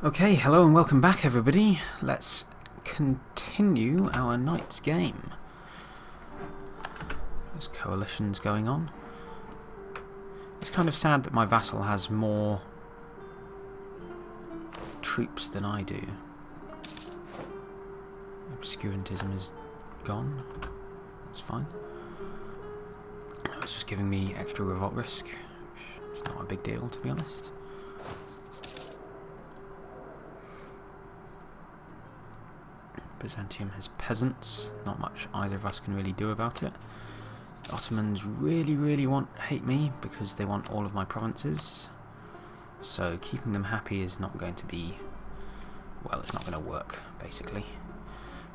Okay, hello and welcome back everybody. Let's continue our night's game. There's coalitions going on. It's kind of sad that my vassal has more troops than I do. Obscurantism is gone. That's fine. It's just giving me extra revolt risk. It's not a big deal, to be honest. Byzantium has peasants. Not much either of us can really do about it. The Ottomans really hate me because they want all of my provinces. So keeping them happy is not going to be... well, it's not going to work, basically.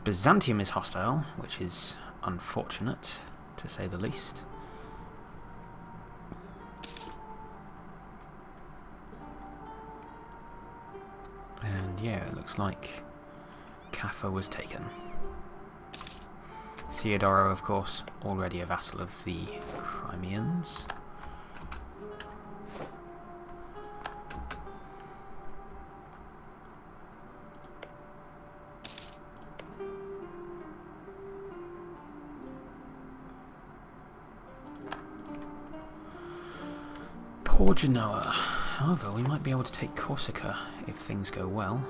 Byzantium is hostile, which is unfortunate, to say the least. And yeah, it looks like Kaffa was taken. Theodoro, of course, already a vassal of the Crimeans. Poor Genoa. However, we might be able to take Corsica if things go well.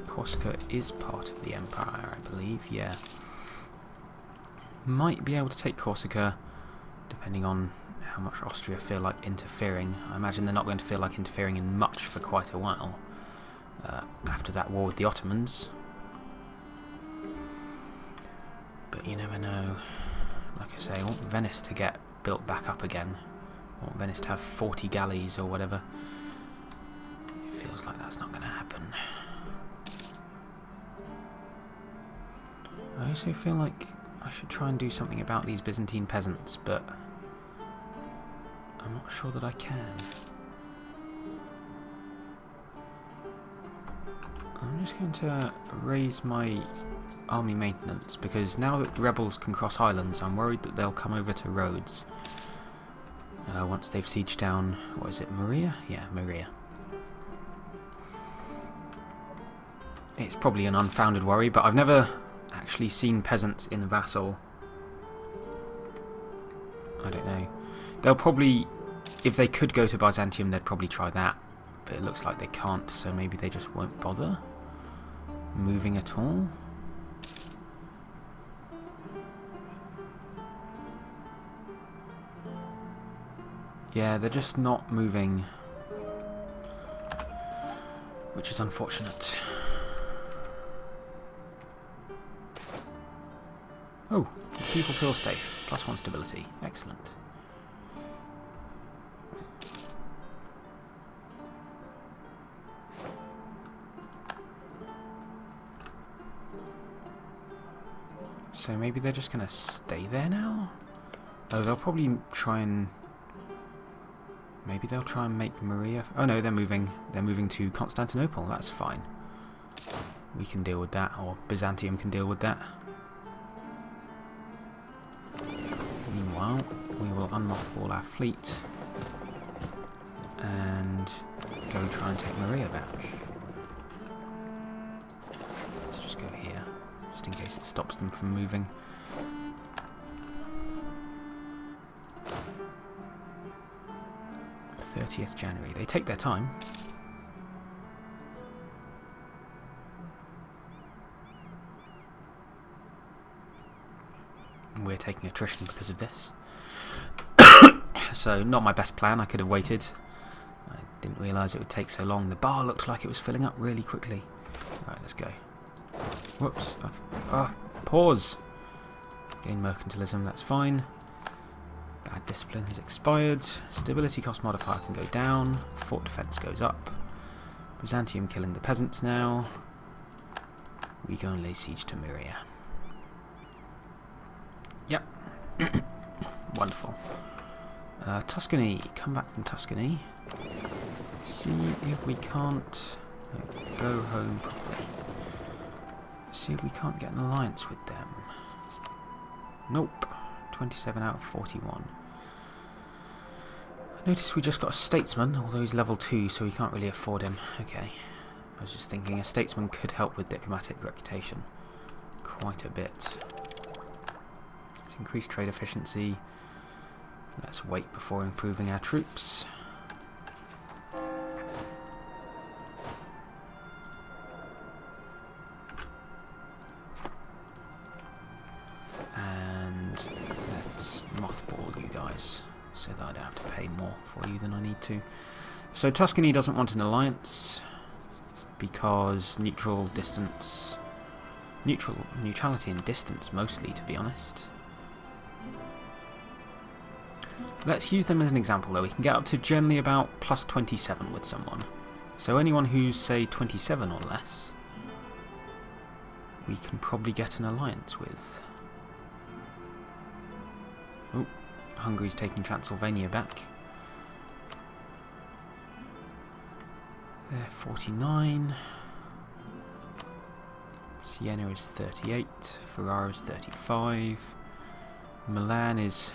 Corsica is part of the Empire, I believe, yeah. Might be able to take Corsica, depending on how much Austria feel like interfering. I imagine they're not going to feel like interfering in much for quite a while, after that war with the Ottomans. But you never know. Like I say, I want Venice to get built back up again. I want Venice to have 40 galleys or whatever. It feels like that's not going to happen. I also feel like I should try and do something about these Byzantine peasants, but I'm not sure that I can. I'm just going to raise my army maintenance, because now that the rebels can cross islands, I'm worried that they'll come over to Rhodes. Once they've sieged down, what is it, Maria? Yeah, Maria. It's probably an unfounded worry, but I've never actually seen peasants in vassal. I don't know. They'll probably, if they could go to Byzantium, they'd probably try that, but it looks like they can't, so maybe they just won't bother moving at all. Yeah, they're just not moving, which is unfortunate. Oh, people feel safe. +1 stability. Excellent. So maybe they're just going to stay there now? Oh, they'll probably try and... maybe they'll try and make Maria... oh no, they're moving. They're moving to Constantinople. That's fine. We can deal with that, or Byzantium can deal with that. Meanwhile, we will unmothball our fleet and go try and take Maria back. Let's just go here, just in case it stops them from moving. th January. They take their time. We're taking attrition because of this. So, not my best plan. I could have waited. I didn't realise it would take so long. The bar looked like it was filling up really quickly. Right, let's go. Whoops. Pause. Gain mercantilism, that's fine. Bad discipline has expired. Stability cost modifier can go down. Fort defence goes up. Byzantium killing the peasants now. We go and lay siege to Myria. Yep. Wonderful. Tuscany. Come back from Tuscany. See if we can't... go home properly. See if we can't get an alliance with them. Nope. 27 out of 41. Notice we just got a statesman, although he's level 2, so we can't really afford him. Okay. I was just thinking a statesman could help with diplomatic reputation quite a bit. Let's increase trade efficiency. Let's wait before improving our troops. And let's mothball you guys so that I don't have to pay more for you than I need to. So Tuscany doesn't want an alliance because neutrality and distance mostly, to be honest. Let's use them as an example though. We can get up to generally about plus 27 with someone. So anyone who's say 27 or less, we can probably get an alliance with. Oh, Hungary's taking Transylvania back. They're 49. Siena is 38. Ferrara is 35. Milan is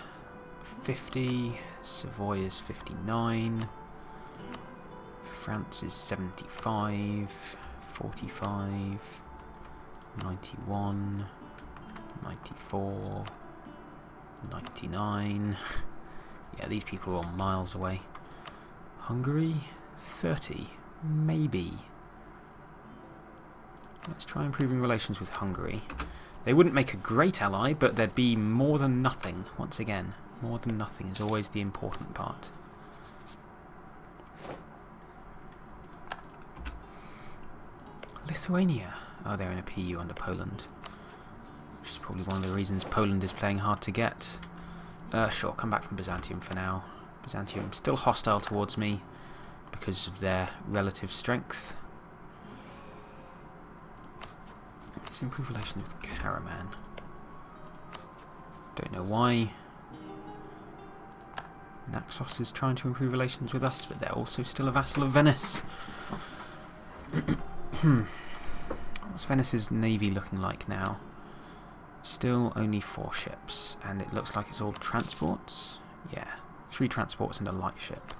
50. Savoy is 59. France is 75. 45. 91. 94. 99. Yeah, these people are all miles away. Hungary, 30. Maybe. Let's try improving relations with Hungary. They wouldn't make a great ally, but there'd be more than nothing. Once again, more than nothing is always the important part. Lithuania. Oh, they're in a PU under Poland. Which is probably one of the reasons Poland is playing hard to get. Sure, come back from Byzantium for now. Byzantium still hostile towards me because of their relative strength. Let's improve relations with Karaman. Don't know why. Naxos is trying to improve relations with us, but they're also still a vassal of Venice. What's Venice's navy looking like now? Still only 4 ships, and it looks like it's all transports. Yeah, 3 transports and a light ship.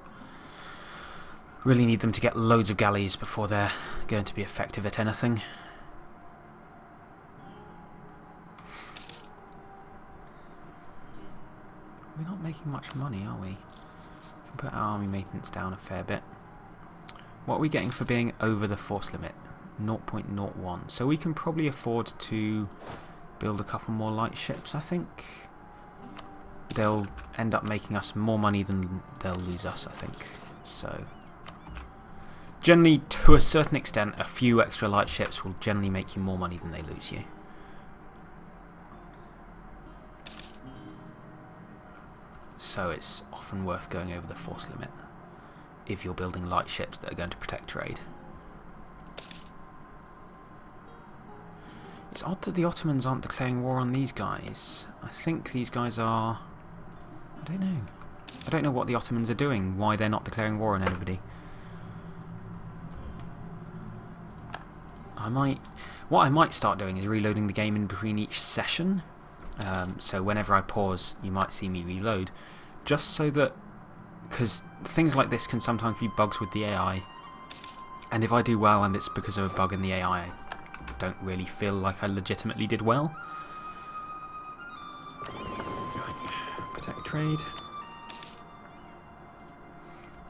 Really need them to get loads of galleys before they're going to be effective at anything. We're not making much money, are we? We can put our army maintenance down a fair bit. What are we getting for being over the force limit? 0.01. So we can probably afford to build a couple more light ships, I think. They'll end up making us more money than they'll lose us, I think. So, generally, to a certain extent, a few extra light ships will generally make you more money than they lose you. So it's often worth going over the force limit if you're building light ships that are going to protect trade. It's odd that the Ottomans aren't declaring war on these guys. I think these guys are... I don't know. I don't know what the Ottomans are doing, why they're not declaring war on anybody. What I might start doing is reloading the game in between each session. So whenever I pause, you might see me reload. Just so that... because things like this can sometimes be bugs with the AI. And if I do well and it's because of a bug in the AI, I don't really feel like I legitimately did well. Right. Protect trade.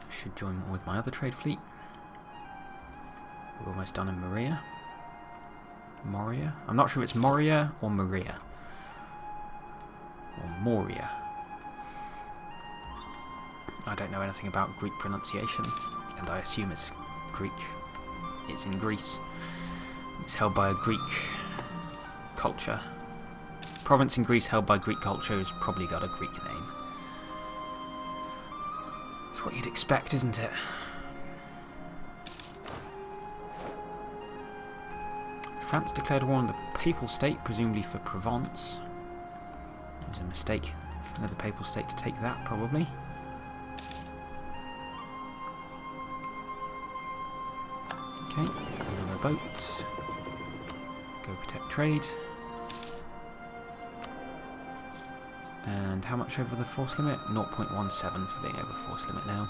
I should join with my other trade fleet. We're almost done in Moria. I'm not sure if it's Moria or Maria. Or Moria. I don't know anything about Greek pronunciation, and I assume it's Greek. It's in Greece. It's held by a Greek culture. Province in Greece held by Greek culture has probably got a Greek name. It's what you'd expect, isn't it? France declared war on the Papal State, presumably for Provence. It was a mistake for the Papal State to take that, probably. Okay, another boat. Go protect trade. And how much over the force limit? 0.17 for being over force limit now.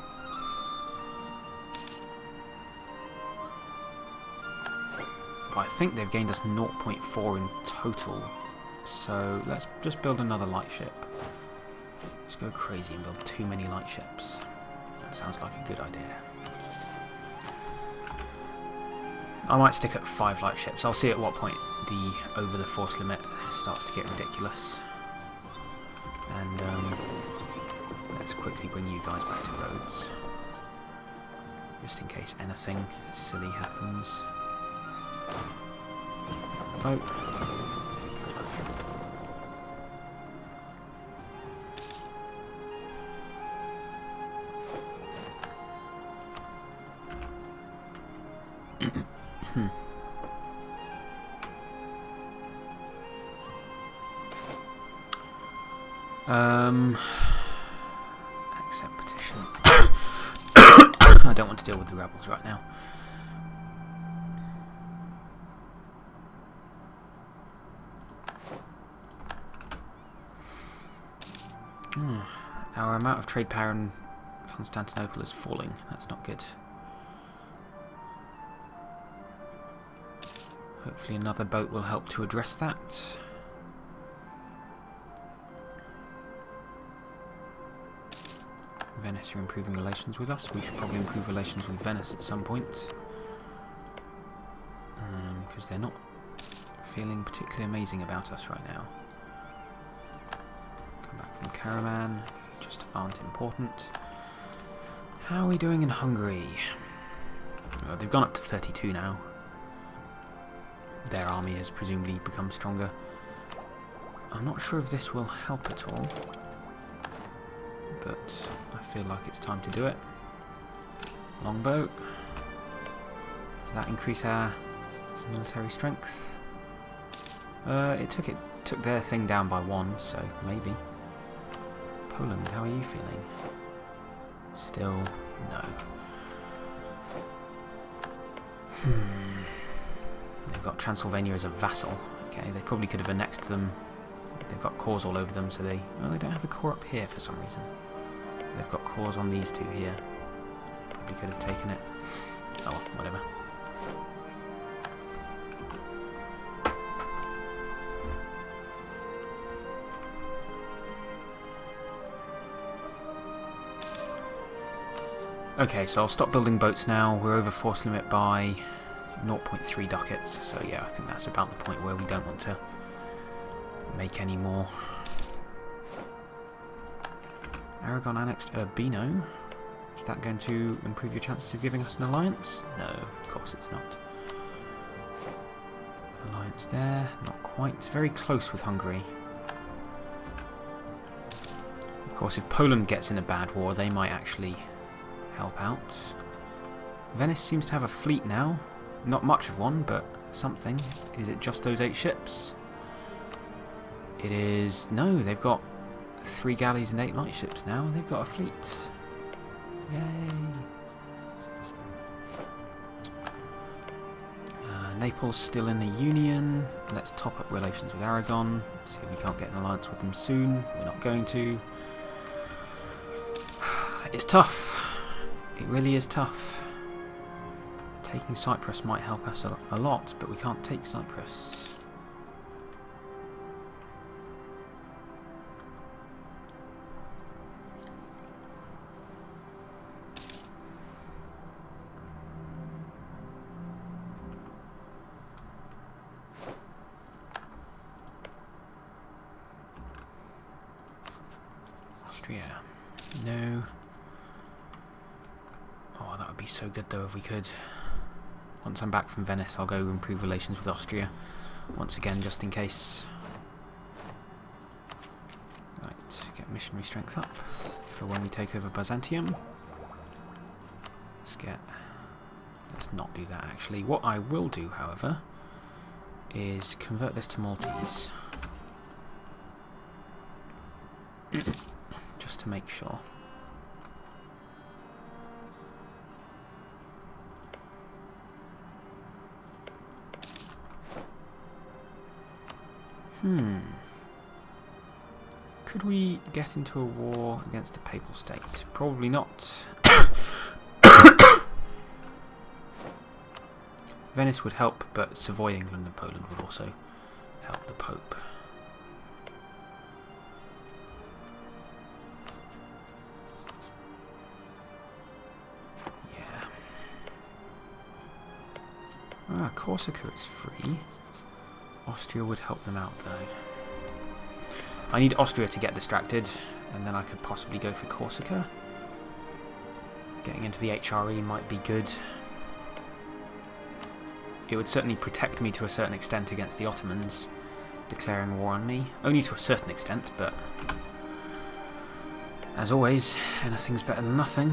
But I think they've gained us 0.4 in total. So let's just build another light ship. Let's go crazy and build too many light ships. That sounds like a good idea. I might stick at 5 light ships. I'll see at what point the over the force limit starts to get ridiculous. And let's quickly bring you guys back to Rhodes. Just in case anything silly happens. Boat. Accept petition. I don't want to deal with the rebels right now. Our amount of trade power in Constantinople is falling. That's not good. Hopefully another boat will help to address that. Venice are improving relations with us. We should probably improve relations with Venice at some point. Because they're not feeling particularly amazing about us right now. Come back from Caraman. Just aren't important. How are we doing in Hungary? Well, they've gone up to 32 now. Their army has presumably become stronger. I'm not sure if this will help at all, but I feel like it's time to do it. Longbow. Does that increase our military strength? It took their thing down by 1, so maybe. Poland, how are you feeling? Still no. They've got Transylvania as a vassal. Okay, they probably could have annexed them. They've got cores all over them, so they don't have a core up here for some reason. They've got cores on these two here. Probably could have taken it. Oh, whatever. Okay, so I'll stop building boats now. We're over force limit by 0.3 ducats, so yeah, I think that's about the point where we don't want to make any more. Aragon annexed Urbino. Is that going to improve your chances of giving us an alliance? No, of course it's not. Alliance there, not quite. Very close with Hungary. Of course, if Poland gets in a bad war, they might actually help out. Venice seems to have a fleet now. Not much of one, but something. Is it just those 8 ships? It is... No, they've got 3 galleys and 8 light ships now. They've got a fleet. Yay! Naples still in the Union. Let's top up relations with Aragon. See if we can't get an alliance with them soon. We're not going to. It's tough. It really is tough. Taking Cyprus might help us a lot, but we can't take Cyprus. Austria. No. Oh, that would be so good though if we could. Once I'm back from Venice, I'll go improve relations with Austria. Once again, just in case. Right, get missionary strength up for when we take over Byzantium. Let's not do that actually. What I will do, however, is convert this to Maltese. Just to make sure. Could we get into a war against the Papal State? Probably not. Venice would help, but Savoy, England and Poland would also help the Pope. Yeah. Ah, Corsica is free. Austria would help them out though. I need Austria to get distracted, and then I could possibly go for Corsica. Getting into the HRE might be good. It would certainly protect me to a certain extent against the Ottomans declaring war on me. Only to a certain extent, but as always, anything's better than nothing.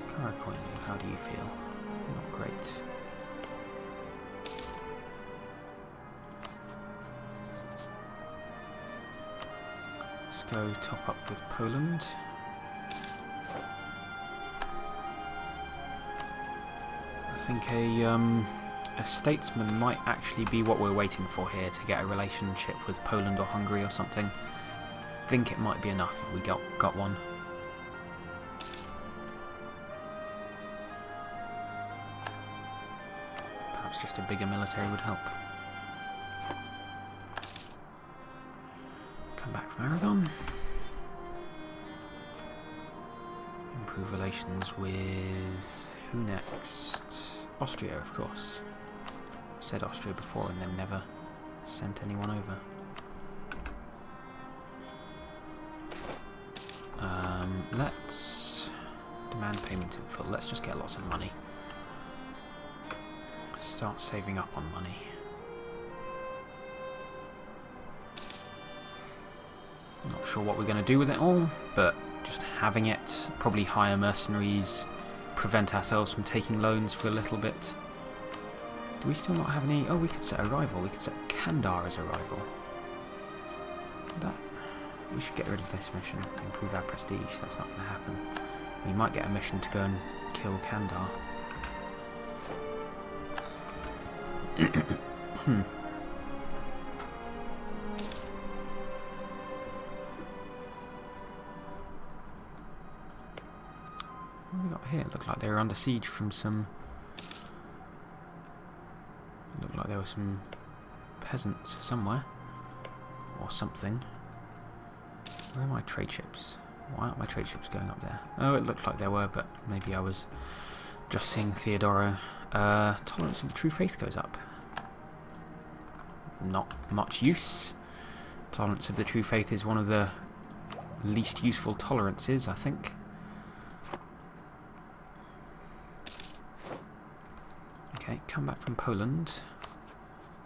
Karakoinu, how do you feel? Not great. Let's go top up with Poland. I think a statesman might actually be what we're waiting for here to get a relationship with Poland or Hungary or something. I think it might be enough if we got one. Perhaps just a bigger military would help. Come back from Aragon. Improve relations with... who next? Austria, of course. Said Austria before and then never sent anyone over. Let's demand payment in full. Let's just get lots of money. Start saving up on money. Not sure what we're going to do with it all, but just having it, probably hire mercenaries, prevent ourselves from taking loans for a little bit. Do we still not have any... oh, we could set a rival. We could set Kandar as a rival. We should get rid of this mission, improve our prestige. That's not going to happen. We might get a mission to go and kill Kandar. What have we got here? It looked like they were under siege from some... it looked like there were some peasants somewhere. Or something. Where are my trade ships? Why aren't my trade ships going up there? Oh, it looked like there were, but maybe I was just seeing Theodoro. Tolerance of the true faith goes up. Not much use. Tolerance of the true faith is one of the least useful tolerances, I think. Okay, come back from Poland.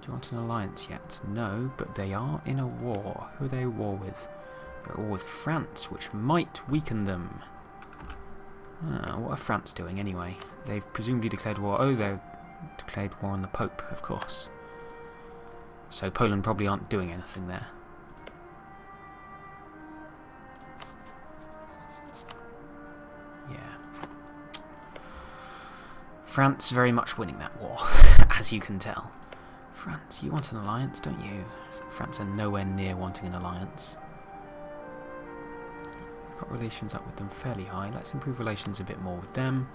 Do you want an alliance yet? No, but they are in a war. Who are they at war with? They're at war with France, which might weaken them. What are France doing anyway? They've presumably declared war. Oh, they've declared war on the Pope, of course. So Poland probably aren't doing anything there. Yeah. France very much winning that war, as you can tell. France, you want an alliance, don't you? France are nowhere near wanting an alliance. We've got relations up with them fairly high. Let's improve relations a bit more with them.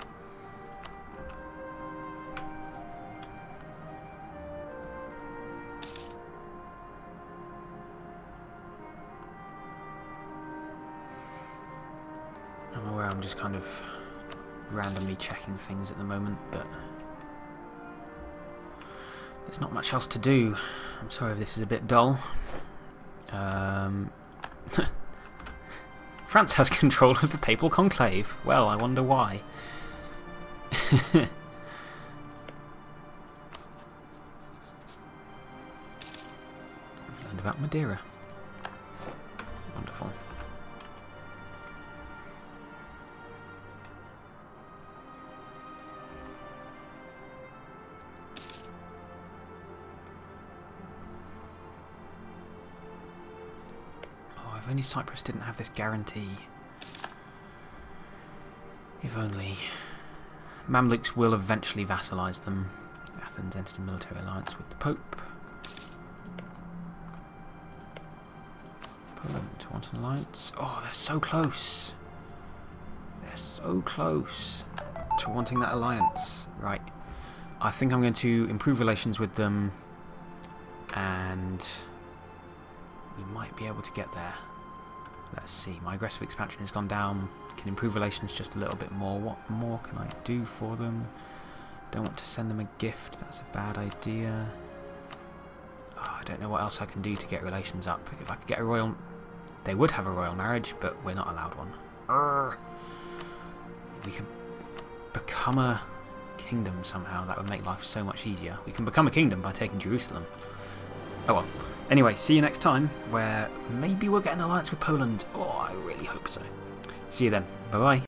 I'm aware I'm just kind of randomly checking things at the moment, but there's not much else to do. I'm sorry if this is a bit dull. France has control of the Papal Conclave. Well, I wonder why. We've learned about Madeira. Wonderful. If only Cyprus didn't have this guarantee. If only. Mamluks will eventually vassalize them. Athens entered a military alliance with the Pope. Poland want an alliance. Oh, they're so close. They're so close to wanting that alliance. Right. I think I'm going to improve relations with them, and we might be able to get there. Let's see. My aggressive expansion has gone down. Can improve relations just a little bit more. What more can I do for them? Don't want to send them a gift. That's a bad idea. Oh, I don't know what else I can do to get relations up. If I could get a royal... They would have a royal marriage, but we're not allowed one. We could become a kingdom somehow. That would make life so much easier. We can become a kingdom by taking Jerusalem. Oh well. Anyway, see you next time, where maybe we'll get an alliance with Poland. Oh, I really hope so. See you then. Bye-bye.